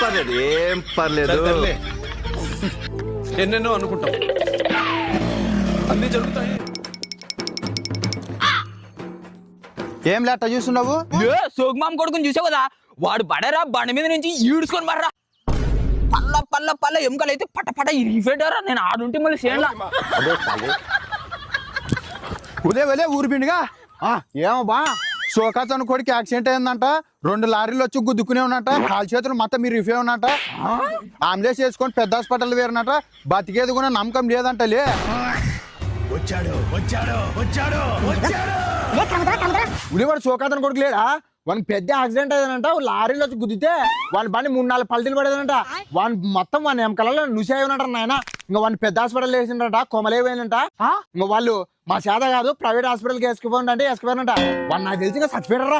పర్లేదు, ఏం పర్లేదు. ఎన్నెన్నో అనుకుంటాం, అన్ని జరుగుతాయి. ఏం లేట చూస్తున్నావు? సోగ్మాం కొడుకుని చూసావు కదా, వాడు బడరా బండి మీద నుంచి ఈడ్చుకొని బర్రా. పల్ల పల్ల పల్ల ఎముకలు అయితే పట పట ఇరిగిపోయారా. నేను ఆడుంటే మళ్ళీ చేయలా. ఉదే వెలే ఊరు పిండిగా ఏమో బా శోకాచన్ కొడుకు యాక్సిడెంట్ అయిందంట. 2 లారీలు వచ్చి గుద్దుకునే ఉన్నట. కాలు చేతులు మొత్తం మీరు రిఫే ఉన్నట. అంబులెన్స్ చేసుకొని పెద్ద హాస్పిటల్ వేరునట. బతికేది కూడా నమ్మకం లేదంట. లే ఉలివాడు శోకాచన్ కొడుకు లేడా? వానికి పెద్ద యాక్సిడెంట్ అయ్యానంట. లారీలో వచ్చి గుద్దితే వాళ్ళ బండి 3-4 పల్టీలు పడేదంట. వాని మొత్తం వాని ఎంకలలో నుసేయనంట నాయన. ఇంకా వాడిని పెద్ద హాస్పిటల్ వేసిండ్రట. కొమలేపోయినంట. ఇంకా వాళ్ళు మా చేత కాదు ప్రైవేట్ హాస్పిటల్కి వేసుకుపోండి అంటే వేసుకుపోయినంట. వాడు నాకు తెలిసి ఇంకా చచ్చిపోయారా.